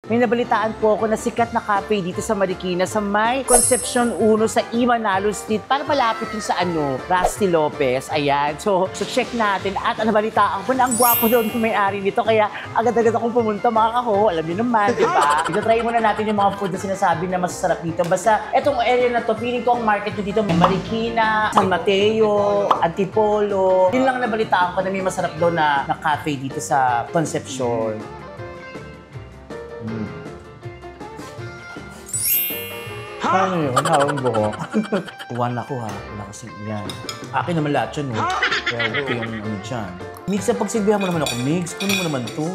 May nabalitaan po ako na sikat na cafe dito sa Marikina sa may Concepcion 1 sa Manalo Street. Para malapit yung sa Rusty Lopez. Ayan. So check natin. At nabalitaan ko na ang gwapo doon kung may-ari nito. Kaya agad-agad akong pumunta mga kaho. Alam niyo naman, di ba? Ito-try muna natin yung mga food na sinasabi na masasarap dito. Basta etong area na to, feeling ko ang market nyo dito, Marikina, San Mateo, Antipolo. Yun lang nabalitaan ko na may masarap doon na cafe dito sa Concepcion. Ano yun? Hawang buko. Tuwan ako ha. Wala kasi yan. Akin naman lahat yun. Kaya okay yung dyan. Migs, pagsilbihan mo naman ako. Migs, kunin mo naman to.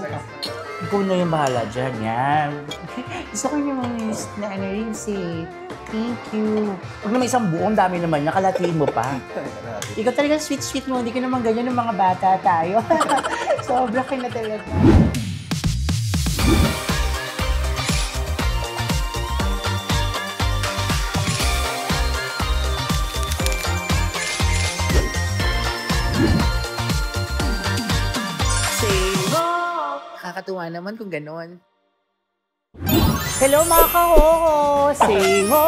Ikaw na yung bahala dyan. Yan. Gusto ko yung na rings eh. Thank you. Huwag naman isang buong dami naman niya. Kalatiin mo pa. Ikaw talaga sweet-sweet mo. Hindi ka naman ganyan ng mga bata tayo. Sobra ka na talaga. Nakakatuwa naman kung gano'n. Hello mga kahoho! Say ho!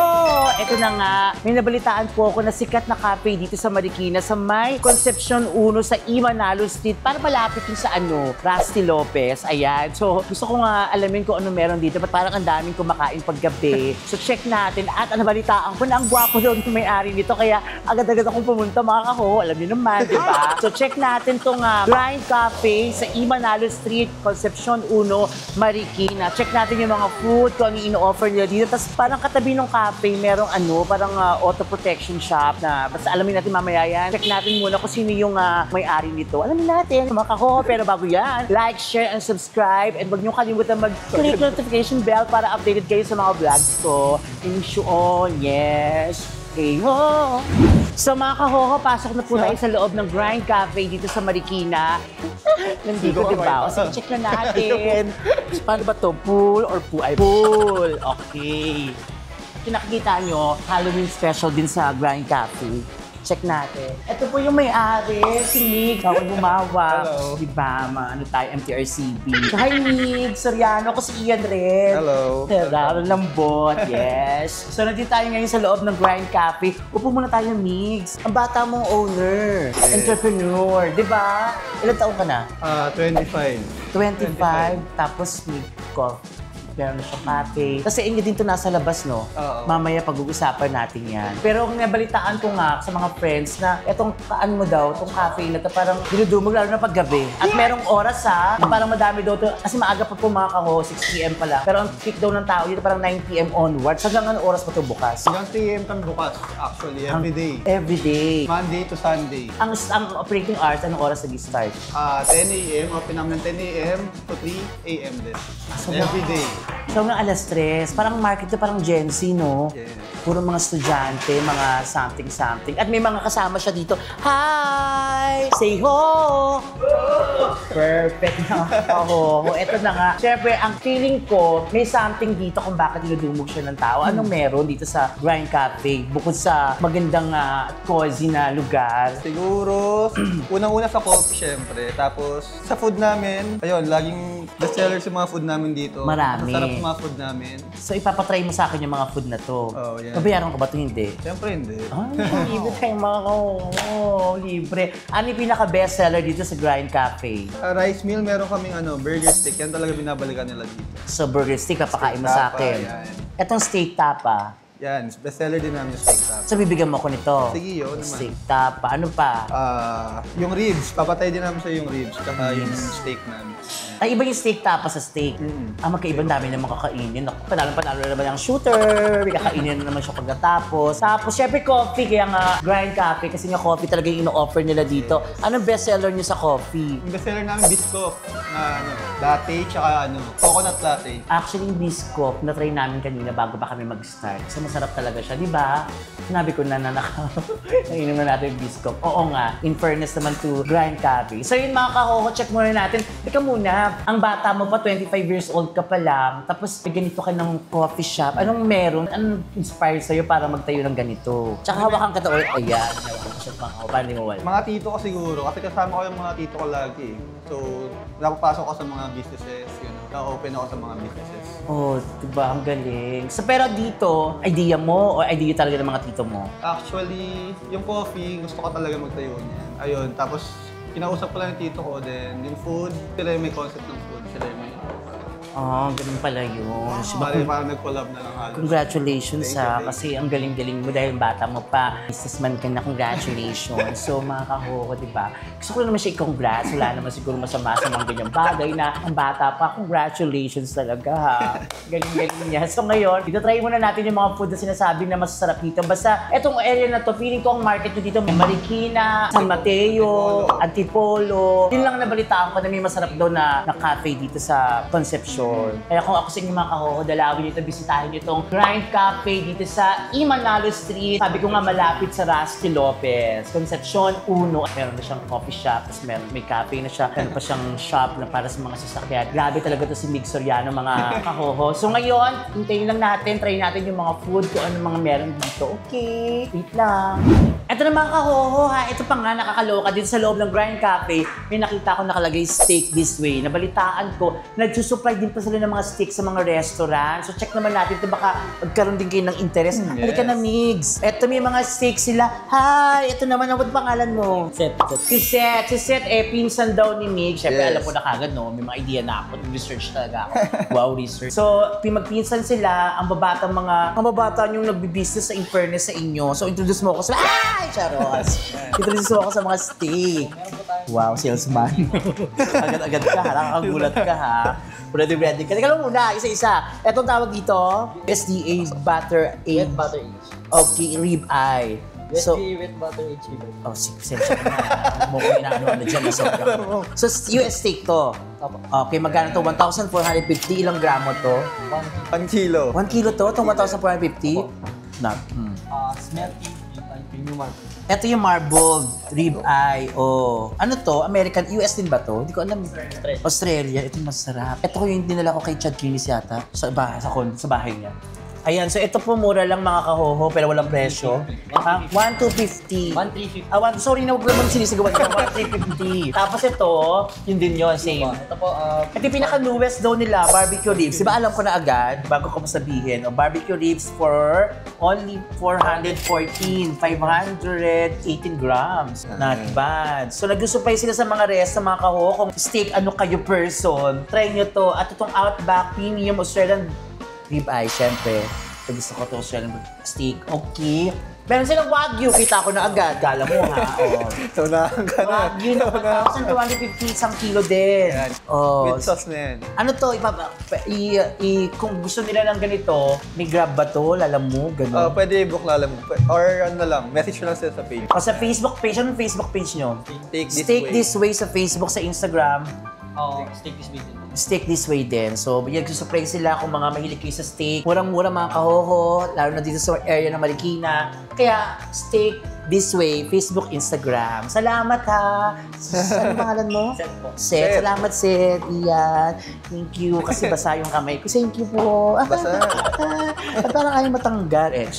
Ito na nga, may nabalitaan po ako na sikat na cafe dito sa Marikina sa may Concepcion 1 sa Manalo Street. Para malapit yung sa Rusty Lopez. Ayan. So gusto ko nga alamin kung ano meron dito. Ba't parang ang daming kumakain paggabi. So check natin. At nabalitaan ko na ang gwapo doon kung may-ari nito. Kaya agad-agad akong pumunta mga kahoho. Alam niyo naman, di ba? So check natin tong Grind Cafe sa Manalo Street, Concepcion 1, Marikina. Check natin yung mga food, kung ano ino-offer nila dito. Tapos parang katabi ng cafe, merong parang auto protection shop na basta alamin natin mamaya yan. Check natin muna kung sino yung may-ari nito. Alamin natin, mga kaho. Pero bago yan, like, share, and subscribe. And huwag niyong kalimutan mag-click notification bell para updated kayo sa mga vlogs ko. Wish you all, yes. Okay, ho! So mga kahoho, pasok na po tayo sa loob ng Grind Cafe dito sa Marikina. Nandito, diba? So check na natin. Paano ba to? Pool or pool? Ay, pool! Okay. Nakikita nyo, Halloween special din sa Grind Cafe. Check natin. Ito po yung may-ari, si Mig. Bawal bumawa. Hello. Diba, tayo, MTRCB. So, hi Mig! Soriano ko si Ian rin. Hello. Tara, lambot. Yes. So, nandito tayo ngayon sa loob ng Grind Cafe. Upo muna tayo, Migs. Ang bata mong owner, entrepreneur. Diba? Ilan taon ka na? 25. 25. Tapos, Mig ko. Meron na siya cafe. Kasi inyo din to nasa labas, no? Oo. Mamaya pag-uusapan natin yan. Pero kung nabalitaan ko nga sa mga friends na etong kaan mo daw, itong cafe na to parang dinudumog lalo na paggabi. At merong oras na parang madami daw to. Kasi maaga pa po mga kaho, 6 PM pa lang. Pero ang peak daw ng tao dito parang 9 PM onwards. Hanggang anong oras pa to bukas? Hanggang 3 AM kami bukas, actually, every day. Every day. Monday to Sunday. Ang operating hours, anong oras nag-start? 10 AM, open namin 10 AM to 3 AM din. Every day. So, mga alas 3, parang market to parang Gen Z, no? Yes. Puro mga estudyante, mga something-something. At may mga kasama siya dito. Hi! Say ho! Perfect na ako. Ito na nga. Siyempre, ang feeling ko, may something dito kung bakit dinudumog siya ng tao. Anong meron dito sa Grind Cafe? Bukod sa magandang cozy na lugar. Siguro, unang-una sa coffee, syempre. Tapos, sa food namin, ayun, laging bestseller sa mga food namin dito. Marami. Masarap sa mga food namin. So, ipapatry mo sa akin yung mga food na to. Oh, yeah. Babayaran ko ba ito? Hindi. Siyempre hindi. Ay, libre tayong mga libre. Ano yung pinaka-bestseller dito sa Grind Cafe? Rice meal, meron kaming burger stick. Yan talaga binabalikan nila dito. So, burger stick, papakain mo sa Tapa, akin. yan. Etong steak tapa. Yan, bestseller din namin yung steak tapa. So, bibigyan mo ko nito. Sige, yun naman. Steak tapa. Ano pa? Yung ribs, papatay din namin sa yung ribs, tsaka yung steak namin. Ay, iba yung steak tapa sa steak. Magkaibang dami naman kakainin. Panalo na naman yung shooter. May kakainin na naman siya pagkatapos. Tapos, syempre coffee. Kaya nga, Grind Cafe. Kasi nga coffee talaga yung ino-offer nila dito. Anong bestseller niyo sa coffee? Yung bestseller namin, Biscoff, na latte, tsaka coconut latte. Actually, yung Biscoff, na-try namin kanina bago pa kami mag-start. Kasi masarap talaga siya, di ba? Sinabi ko na nainom na natin yung Biscoff. Oo nga, in fairness naman to Grind Cafe. So yun mga kahoho, check muna natin. Teka muna, ang bata mo pa, 25 years old ka pa lang, tapos may ganito ka ng coffee shop. Anong meron? Anong inspire sa'yo para magtayo ng ganito? Tsaka hawakan ka to, ayan, hawakan ko siya pang paano mo wala? Mga tito ko siguro, kasi kasama ko yung mga tito ko lagi. So, napapasok ko sa mga businesses, na-open ako sa mga businesses. Oh, diba? Ang galing. So, pero dito, idea mo o idea talaga ng mga tito mo? Actually, yung coffee, gusto ko talaga magtayo niyan. Ayun, tapos kinausap ko lang yung tito ko, then yung food, sila yung may concept ng food, sila yung may... Oh, ganun pala yun. So, Parang nag-collab na lang halos. congratulations Thank you, thank you. kasi ang galing-galing mo dahil bata mo pa. Businessman ka na, congratulations. So mga kahoko, di ba? Gusto ko naman siya i-congrats. Wala naman siguro masama sa mga ganyang bagay na ang bata pa. Congratulations talaga ha. Galing-galing niya. So ngayon, dito try muna natin yung mga food na sinasabi na masasarap dito. Basta etong area na to, feeling ko ang market nyo dito, may Marikina, San Mateo, Antipolo. Yun lang nabalitaan ko na may masarap daw na cafe dito sa Concepcion. Kaya kung ako sa inyo mga kahoho, dalawin nyo ito, bisitahin nyo itong Grind Cafe dito sa Imanalo Street. Sabi ko nga malapit sa Rusty Lopez, Concepcion 1. Meron na siyang coffee shop, tapos may cafe na siya. Meron pa siyang shop na para sa mga sasakyan. Grabe talaga to si Mig Soriano mga kahoho. So ngayon, hintayin lang natin, try natin yung mga food, kung ano mga meron dito. Okay, wait lang. Ito na mga kahoho ha, ito pa nga nakakaloka dito sa loob ng Grind Cafe. May nakita ko nakalagay steak this way. Nabalitaan ko, nagsusupply din pa sila ng mga steak sa mga restaurant. So check naman natin ito, baka magkaroon din kayo ng interest. Halika na, Migs. Ito may mga steak sila. Hi! Ito naman, ano pangalan mo? Set. Si Seth. Si Seth, pinsan daw ni Migs. Siyempre, Yes. alam ko na kagad, no? May mga idea na ako. Research talaga ako. Wow, research. So, magpinsan sila, ang babata yung nagbi-business sa in-fairness sa inyo. So, introduce mo ako sa... Ay! Charos! Introduce mo ako sa mga steak. Wow, salesman. Agad-agad ka, ha? Nakakagulat ka, ha? Ready ka. Teka lang muna, isa-isa. Etong tawag dito, SDA Butter Wet Age. butter each. Okay, rib eye. So, Wet butter each. oh, sensya na. Mo ko inaano dyan na sobra. So, US steak to. Opo. Okay, magkano to? 1,450. Ilang gramo to? 1 kilo. 1 kilo to? Itong 1,450? Not. Smelty. Premium market. Ito yung marbled rib eye. Oh. Ano to? American? US din ba to? Hindi ko alam. Australia. Ito masarap. Ito ko yung dinala ko kay Chad Kinis yata. Sa bahay niya. Ayan, so ito po mura lang mga kahoho, pero walang presyo. 1,250. 1,350. Sorry na, huwag naman sinisigawan ka. 1,350. Tapos ito, yun din yun, same. Ito po, Ito yung pinaka-newest daw nila, barbecue ribs. Diba alam ko na agad, bago ko masabihin, barbecue ribs for only 414, 518 grams. Not bad. So nag-supply sila sa mga rest, sa mga kaho, kung steak ano kayo person, try nyo to. At itong Outback Premium Australian rib eye, syempre. Ito gusto ko to Australian steak. Okay. Meron silang Wagyu, kita ko na agad. Kala mo ha. Oh. So, nakakana. Wagyu na 1,250 isang kilo din. Yan. Oh. With sauce na yan. Ano to, kung gusto nila ng ganito, may Grab ba to? Lalam mo, gano'n? Pwede i-book na lang. Or ano lang, message nyo lang sila sa page. O sa Facebook page, anong Facebook page nyo? Take this way. This Way sa Facebook, sa Instagram. steak this week. Steak This Way din. So, nagsusupply sila kung mga mahilig kayo sa steak. Murang-mura mga kahoho, lalo na dito sa area ng Marikina. Kaya, Steak This Way, Facebook, Instagram. Salamat ha! Ano pangalan mo? Set po. Seth. Salamat, Seth. Iyan. Thank you. Kasi basa yung kamay ko. Thank you po. Basa. At parang ayaw matanggal.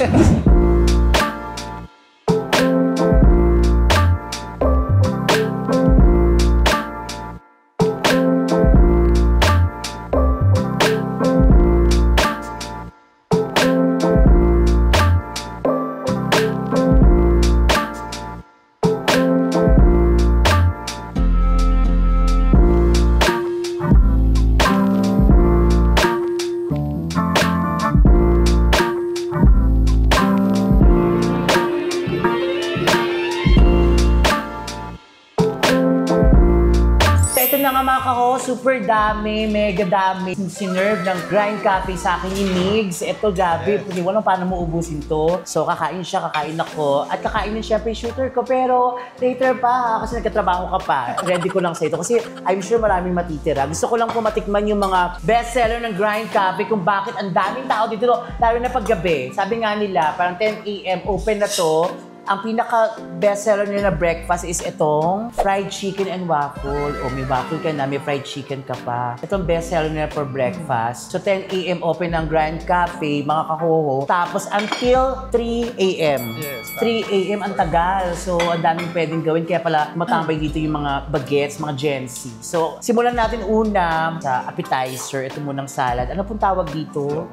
Super dami, mega dami. Sinerve ng Grind Cafe sa akin ni Migs. Ito, gabi. Hindi ko alam paano mo ubusin to. So, kakain siya, kakain ako. At kakain din syempre yung shooter ko. Pero, later pa ha, kasi nagkatrabaho ka pa. Ready ko lang sa ito. Kasi, I'm sure maraming matitira. Gusto ko lang po matikman yung mga bestseller ng Grind Cafe kung bakit ang daming tao dito. Lalo na paggabi. Sabi nga nila, parang 10 a.m. open na to. Ang pinaka bestseller nila na breakfast is itong fried chicken and waffle. O may waffle ka na, may fried chicken ka pa. Itong bestseller nila for breakfast. So 10 a.m. open ang Grand Cafe, mga kahoho. Tapos until 3 a.m. Yes. 3 a.m. ang tagal. So ang daming pwedeng gawin. Kaya pala matambay dito yung mga bagets, mga Gen Z. So simulan natin una sa appetizer. Ito munang salad. Ano pong tawag dito?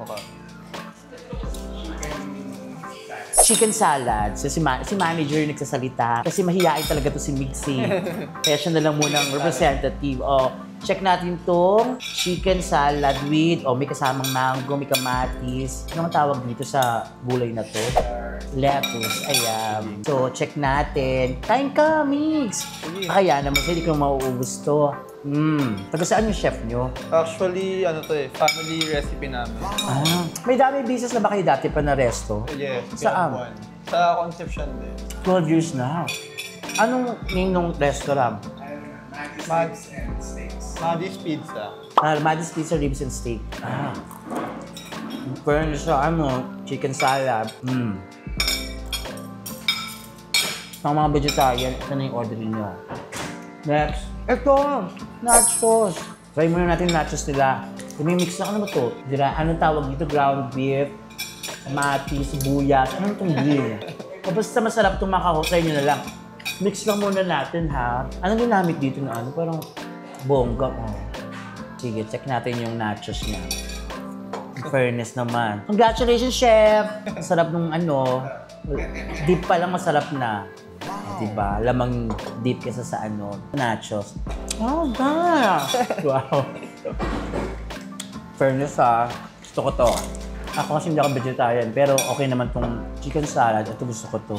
Chicken salad. So, si manager yung nagsasalita. Kasi mahihain talaga to si Mixie. Kaya siya na lang munang representative. O, check natin tong chicken salad with, may kasamang mango, may kamatis. Ano ang tawag dito sa gulay na to? Lettuce. Ayan. So, check natin. Kain ka, Mix! Kaya naman, hindi ko mauubos to. Taga saan yung chef nyo? Actually, family recipe namin. May dami business na ba kayo dati pa na resto? Yes. Saan? Sa Concepcion din. 12 years na. Anong name ng restaurant? Maddie's Pizza. Maddie's Pizza, Ribs and Steak. Pero sa chicken salad. Sa mga vegetarian, ito na yung order niyo. Next. Ito, nachos. Try muna natin yung nachos nila. Mix na ano ba ito? Anong tawag dito? Ground beef, mati, sibuyas. Ano itong beef? Basta masarap itong makaho. Try nyo na lang. Mix lang muna natin, ha? Anong ginamit dito na ano? Parang bongga. Sige, check natin yung nachos niya. In fairness naman. Congratulations, chef! Masarap nung deep pa lang masarap na. Diba? Lamang deep kesa sa nachos. Oh, God! Wow! Fairness gusto ko to. Ako kasi hindi ako vegetarian, pero okay naman tong chicken salad. Ito gusto ko to.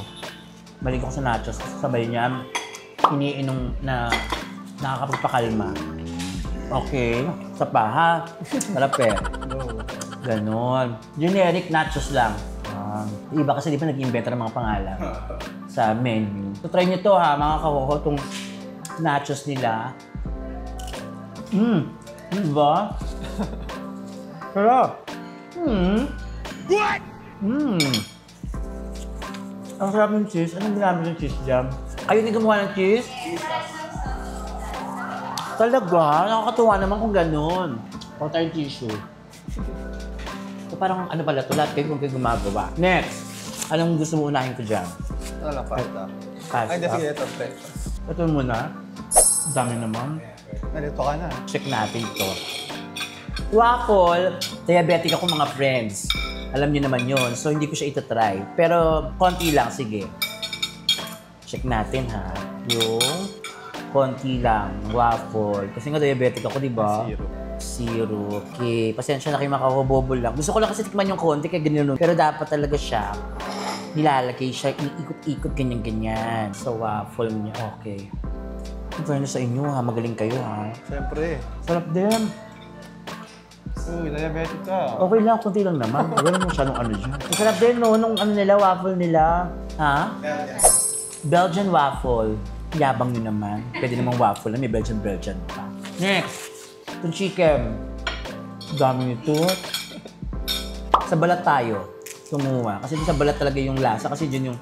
Malig ako sa nachos kasi sabay niya iniinom na nakakapagpakalma. Okay. Sa pa, ha? Sarap Ganon. Generic nachos lang. Iba kasi di pa nag-inventa ng mga pangalan sa menu. So try nyo to ha, mga kahoho, itong nachos nila. Diba? Sarap. What? Ang sarap ng cheese. Anong ginamit ng cheese jam? Kayo na gumawa ng cheese? Talaga? Nakakatuwa naman kung ganun. Huwag tayong tissue. So parang pala ito, lahat kayo kung kayo gumagawa. Next, anong gusto mo unahin ko dyan? Pasta. Pasta. Ay, sige, ito, breakfast. Ito muna. Ang dami naman. Nalito ka na. Check natin ito. Waffle, diabetic ako mga friends. Alam niyo naman yun, so hindi ko siya itatry. Pero konti lang, sige. Check natin ha. Yung konti lang, waffle. Kasi nga diabetic ako, di ba? Zero. Okay. Pasensya na kayo makakabobol lang. Gusto ko lang kasi tikman yung konti kaya ganyan. Pero dapat talaga siya, nilalagay siya, iniikot-ikot, ganyan-ganyan. So, waffle niya. Okay. Ang fairness sa inyo ha, magaling kayo ha. Siyempre. Sarap din. Uy, diabetic ka. Okay lang, konti lang naman. Wala mo siya nung dyan. Masarap din no, nung nila, waffle nila. Ha? Belgian waffle. Yabang nyo naman. Pwede namang waffle na may Belgian pa. Next. Itong chicken. Dami nito. Sa balat tayo. Tumuha. Kasi sa balat talaga yung lasa. Kasi dyan yung,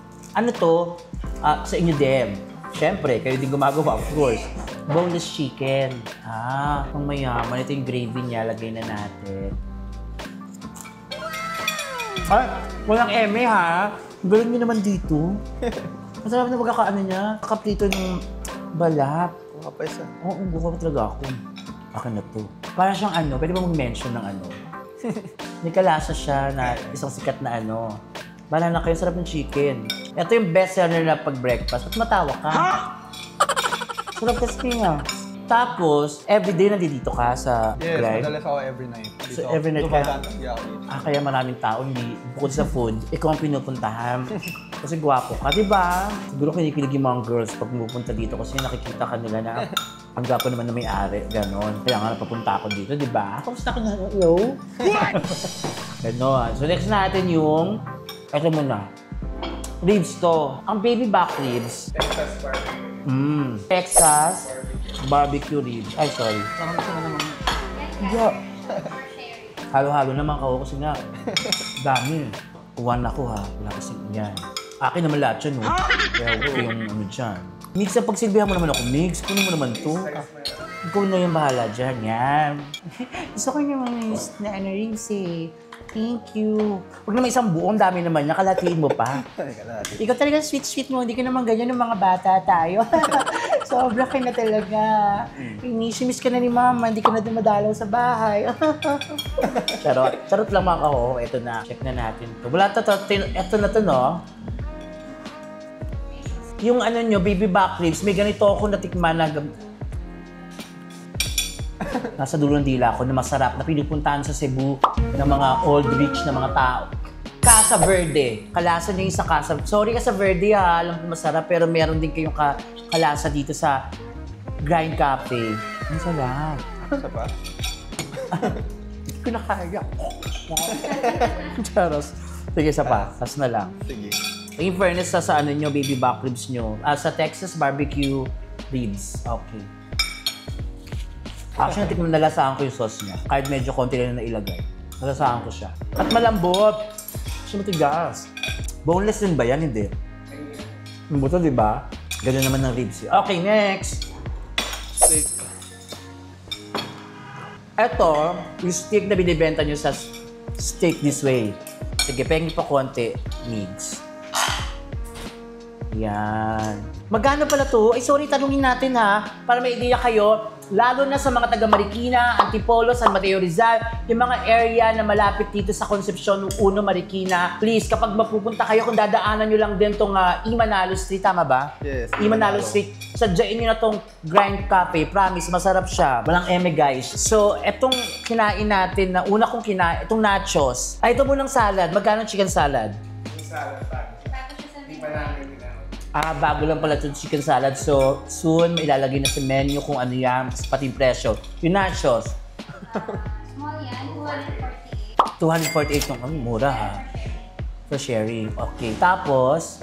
sa inyo din. Siyempre, kayo din gumagawa, of course. Boneless chicken. Pang mayaman. Ito yung gravy niya. Lagay na natin. Ay, walang eme ha. Galing nyo naman dito. Masarap na pagkakaano niya. Kaplito ng balat. Kapaysa. Oo, gusto talaga ako. Akin na to. Para siyang pwede ba mag-mention ng May kalasa siya na isang sikat na Bahala na kayo, sarap ng chicken. Ito yung best seller na pag-breakfast. Ba't matawa ka? Ha? Sarap kasi nga. Tapos, everyday nandito ka sa Yes, madalas ako every night. Dito, So, every night ka? Tumatantag ako dito. Kaya maraming tao, hindi, bukod sa food, ikaw ang pinupuntahan. Kasi gwapo ka, di ba? Siguro kinikilig yung mga girls pag pumupunta dito kasi nakikita ka nila na ang gwapo naman na may-ari, ganon. Kaya nga napapunta ako dito, di ba? Kamusta ka na? Hello? What? Ganon. So next natin yung, ito muna, ribs to. Ang baby back ribs. Texas barbecue. Texas barbecue ribs. Ay, sorry. Parang gusto mo naman. Yeah. Halo-halo naman ako kasi nga, dami. Uwan ako ha. Wala kasing yan. Akin naman lahat yan, no? Kaya okay yung ano dyan. Mix, pagsilbihan mo naman ako, Mix. Kunin mo naman to. Ikaw na yung bahala dyan, yan. Gusto ko naman na ano rin si... Thank you. Huwag naman isang buong dami naman, nakalatiin mo pa. Ikaw talaga sweet-sweet mo, hindi ka naman ganyan ng mga bata tayo. Sobra ka na talaga. Inisimis ka na ni Mama, hindi ka na dumadalaw sa bahay. Charot. Charot lang mga kaho. Ito na. Check na natin to. Wala to. Ito na to, no? Yung ano nyo, baby back ribs, may ganito ako natikman na nasa dulo ng dila ko na masarap na pinupuntahan sa Cebu ng mga old rich na mga tao. Casa Verde. Kalasa niya yung sa Casa. Sorry Casa Verde ha, alam ko masarap pero meron din kayong kalasa dito sa Grind Cafe. Ang sarap. Isa pa? Hindi ko na kaya. Charos. Sige, isa pa. Tas na lang. Sige. In fairness sa ano nyo, baby back ribs nyo. Sa Texas barbecue ribs. Okay. Actually, natikman nalasahan ko yung sauce niya. Kahit medyo konti lang na nailagay. Nalasahan ko siya. At malambot. Siya matigas. Boneless din ba yan? Hindi. Ang buto, di ba? Ganun naman ng ribs. Okay, next. Steak. Ito, yung steak na binibenta nyo sa Steak This Way. Sige, pengi pa konti. Needs. Yan. Magkano pala to? Ay, sorry, tanungin natin ha. Para may idea kayo. Lalo na sa mga taga Marikina, Antipolo, San Mateo Rizal, yung mga area na malapit dito sa Concepcion 1, Marikina. Please, kapag mapupunta kayo, kung dadaanan nyo lang din tong Imanalo Street, tama ba? Yes. Imanalo Street. Sadyain nyo na tong Grind Cafe. Promise, masarap siya. Walang eme, guys. So, etong kinain natin na una kong kinain, itong nachos. Ay, ito munang salad. Magkano chicken salad? Bago lang pala itong chicken salad. So, soon, ilalagay na sa menu kung ano yan, pati yung presyo. Yung nachos. Small yan, 248 248. yung mura ha. For sharing. Okay. Tapos,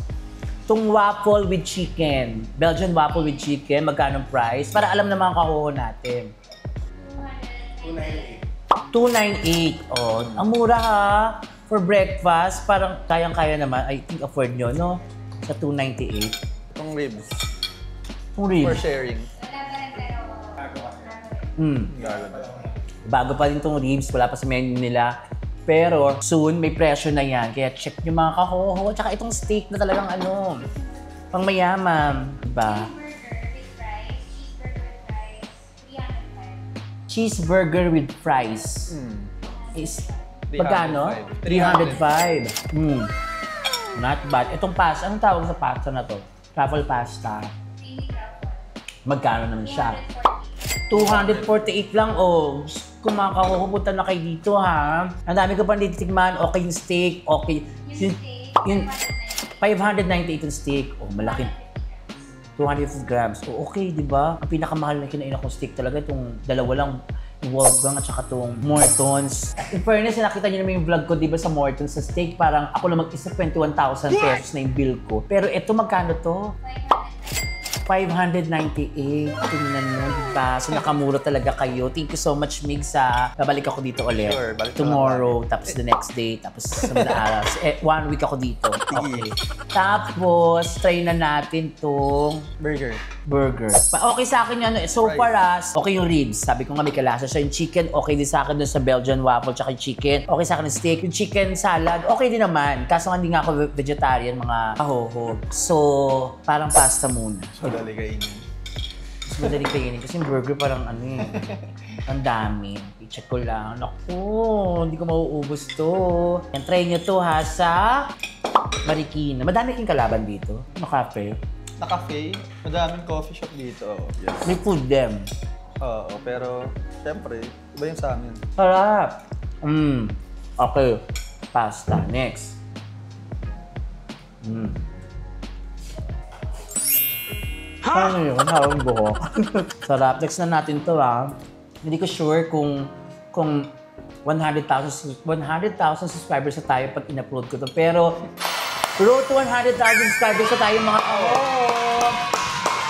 itong waffle with chicken. Belgian waffle with chicken. Magkano price? Para alam naman ang kahuho natin. 298. Oh, ang mura ha. For breakfast, parang kayang-kaya naman. I think afford nyo, no? Sa 298. Itong ribs. Itong ribs. For sharing. Wala pa rin pero... Gago. Bago pa rin itong ribs, wala pa sa menu nila. Pero soon, may presyo na yan. Kaya check nyo mga kahoho. Tsaka itong steak na talagang ano, pang mayaman. Diba? Cheeseburger with fries, 305. Cheeseburger with fries. Is, magkano? 305. Not bad. Itong pasta, anong tawag sa pasta na to? Truffle pasta. Creamy truffle. Magkano naman siya? 240. 248 lang, oh. Kung makakapupunta na kayo dito, ha? Ang dami ko pang titikman. Okay yung steak, okay. Yung steak, Yun, 598 yung steak. Oh, malaki. 250 grams. Oh, okay, di ba? Ang pinakamahal na kinain akong steak talaga, itong dalawa lang. Yung Wolfgang at saka itong Mortons. In fairness, nakita niyo naman yung vlog ko, di ba, sa Mortons, sa steak, parang ako lang mag-isa 21,000 pesos na yung bill ko. Pero ito, magkano to? 598. Tingnan mo, diba? So, nakamura talaga kayo. Thank you so much, Mig, sa babalik ako dito ulit. Sure, balik ka Tomorrow, tapos the next day, tapos sa mga araw. 1 week ako dito. Okay. Tapos, try na natin tong Burger. burger. Okay sa akin yan. So far, okay yung ribs. Sabi ko nga may kalasa siya. Yung chicken, okay din sa akin dun sa Belgian waffle, tsaka yung chicken. Okay sa akin yung steak. Yung chicken salad, okay din naman. Kaso nga hindi nga ako vegetarian, mga kahoho. So, parang pasta muna. So, dali kainin. Mas madali kainin kasi yung burger parang ano eh. Ang dami. I-check ko lang. Naku, hindi ko mauubos to. Yan, try nyo to ha sa Marikina. Madami kang kalaban dito. Ano cafe? Na cafe, madaming coffee shop dito. Yes. May food them. Oo, pero syempre, iba yung sa amin. Sarap. Okay. Pasta. Next. Ano yun? Harang buhok. Sarap. Next na natin to ha. Hindi ko sure kung 100,000 subscribers na tayo pag in-upload ko to. Pero, road to 100,000 subscribers na tayo mga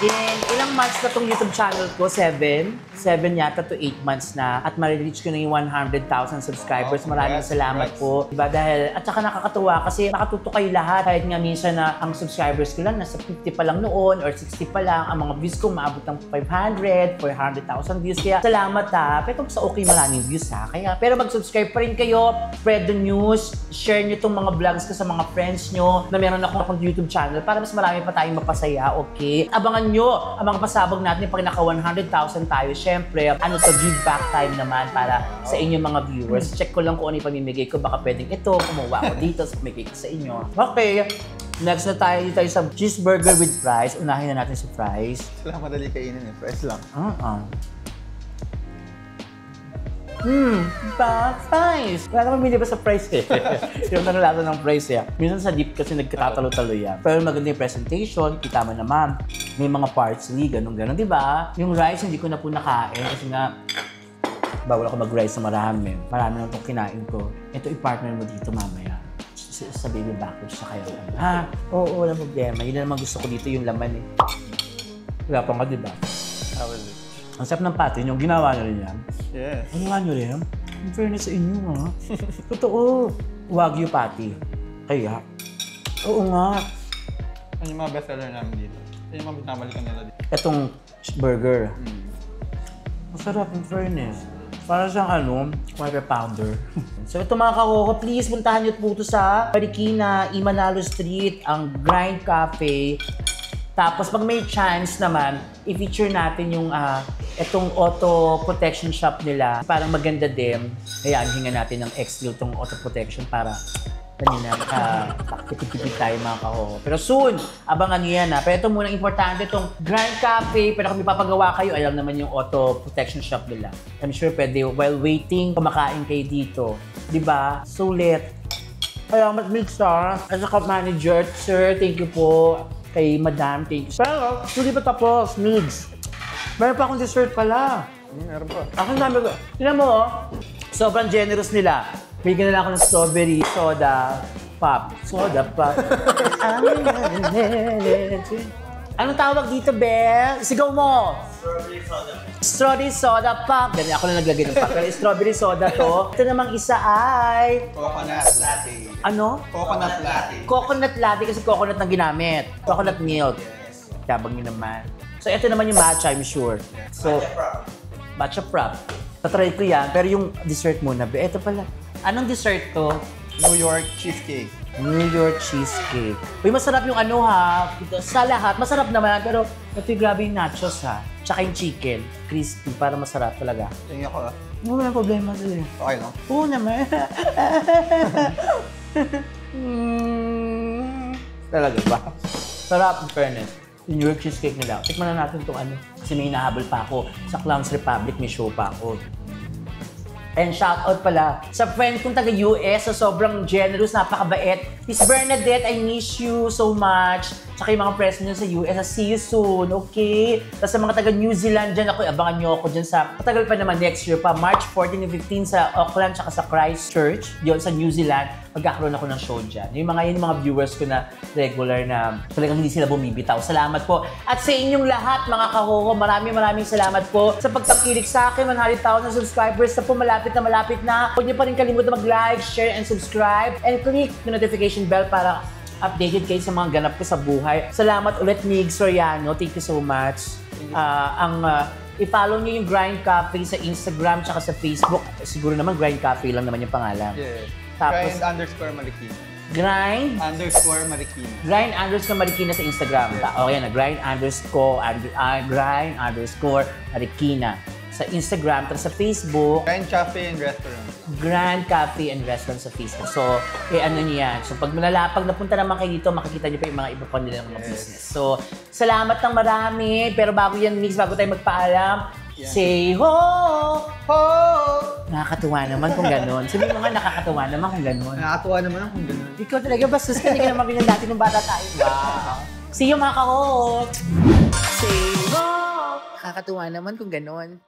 In ilang months na tong YouTube channel ko? 7 7 yata to 8 months na at ma-reach ko na yung 100,000 subscribers. Maraming salamat po. Diba? Dahil, at saka nakakatuwa kasi nakatuto kayo lahat. Kahit nga minsan na ang subscribers ko lang nasa 50 pa lang noon or 60 pa lang. Ang mga views ko maabot ng 500, 400,000 views. Kaya salamat ha. Pero sa okay maraming views ha. Kaya, pero mag-subscribe pa rin kayo. Spread the news. Share nyo itong mga vlogs ko sa mga friends nyo na meron akong YouTube channel para mas marami pa tayong mapasaya. Okay? Abangan nyo ang mga pasabog natin pag naka 100,000 tayo. Siyempre, give back time naman para sa inyong mga viewers. Check ko lang kung ano yung pamimigay ko. Baka pwedeng ito, kumuha ko dito, pamimigay ko sa inyo. Okay. Next na tayo sa cheeseburger with fries. Unahin na natin si fries. Sila madali kainin eh. Fries lang. Fries! Wala naman bili ba sa fries eh. Yung nangalasa ng fries eh. Minsan sa dip kasi nagkatatalo-talo yan. Pero maganda yung presentation, kita mo naman. May mga parsley, ganun-ganun, di ba? Yung rice hindi ko na po nakain kasi nga bawal ako mag-rice na marami. Marami na itong kinain ko. Ito i-partner mo dito mamaya. Sa baby back ribs sa kayo. Oo, walang problema. Yun na naman gusto ko dito yung laman eh. Wala pa nga, di ba? How was it? Ang sarap ng patin, yung ginawa nyo rin yan. Yes. Ginawa nyo rin? In fairness sa inyo, ha? Totoo. Wagyu patty. Kaya? Oo nga. Ano yung mga bestseller namin dito? Ano yung mga binabalikan nila dito? Itong burger. Masarap, in fairness. Para siyang quarter pounder. So ito mga kakoko, please puntahan niyo po ito sa Marikina, Imanalo Street, ang Grind Cafe. Tapos pag may chance naman, i-feature natin yung itong auto protection shop nila. Parang maganda din. Kaya hinga natin ng X-Steel itong auto protection para kanina pakitipid tayo mga kaho. Pero soon, abangan nyo yan ha. Pero ito muna importante itong Grand Cafe. Pero kung ipapagawa kayo, alam naman yung auto protection shop nila. I'm sure pwede while waiting, kumakain kayo dito. Diba? Sulit. Kaya Milk Star, as a cup manager, sir, thank you po. Kay Madam, thank you. Pero, hindi pa tapos, Migs. Meron pa akong dessert pala. Meron pa. Ako namin ko. Tignan mo, sobrang generous nila. Bigyan nila ako ng strawberry soda pop. Soda pop. Anong tawag dito, Bel? Sigaw mo! Strawberry soda. Strawberry soda pop. Ganyan, ako na naglagay ng pop. Pero strawberry soda to. Ito namang isa ay... Coconut latte. Ano? Coconut latte. Coconut latte kasi coconut na ginamit. Coconut milk. Tabang nyo naman. So, ito naman yung matcha, I'm sure. So, matcha prop. Tatry ko yan, pero yung dessert muna. Ito pala. Anong dessert to? New York cheesecake. New York cheesecake. Uy, masarap yung sa lahat. Masarap naman, pero ito yung grabe yung nachos ha. Tsaka yung chicken. Crispy, para masarap talaga. Tingin ako Wala problema sa'yo. Okay no? Oo naman. Talaga ba? Sarap, in fairness. Yung New York cheesecake nila. Tikman na natin itong Kasi may hinahabol pa ako. Sa Clowns Republic, may show pa ako. And shoutout pala sa friend kong taga-US, so sobrang generous, napakabait. Miss Bernadette, I miss you so much. Tsaka yung mga friends nyo sa US, I'll see you soon, okay? Tapos sa mga taga-New Zealand dyan, abangan nyo ako dyan sa, matagal pa naman next year pa, March 14 and 15 sa Auckland, tsaka sa Christchurch, yun sa New Zealand, magkakaroon ako ng show dyan. Yung mga viewers ko na regular na talagang hindi sila bumibitaw. Salamat po. At sa inyong lahat, mga kahoho, maraming salamat po sa pagtangkilik sa akin. 100,000 subscribers na po, malapit na. Huwag niyo pa rin kalimutan mag-like, share, and subscribe. And click the notification bell para updated kayo sa mga ganap ko sa buhay. Salamat ulit, Mig Soriano. Thank you so much. I-follow niyo yung Grind Cafe sa Instagram tsaka sa Facebook. Siguro naman Grind Cafe lang naman yung pangalan. Yeah. Tapos, Grind_Marikina. Grind? _Marikina. Grind_Marikina sa Instagram. Okay na, Grind_Marikina sa Instagram, tapos sa Facebook. Grind Cafe and Restaurant. Grand Cafe and Restaurant sa Facebook. So, ano niyo yan. So, pag napunta naman kayo dito, makikita niyo pa yung mga iba pa nilang mga business. So, salamat ng marami. Pero bago yan, Mix, bago tayo magpaalam, say ho! Ho! Nakakatuwa naman kung gano'n. Sabi mo nga, nakakatuwa naman kung gano'n. Nakakatuwa naman kung gano'n. Ikaw talaga, bastos ka, hindi ka naman ganyan dati nung bata tayo. Wow! See you mga kahot! Say ho! Nakakatuwa naman kung gano'n.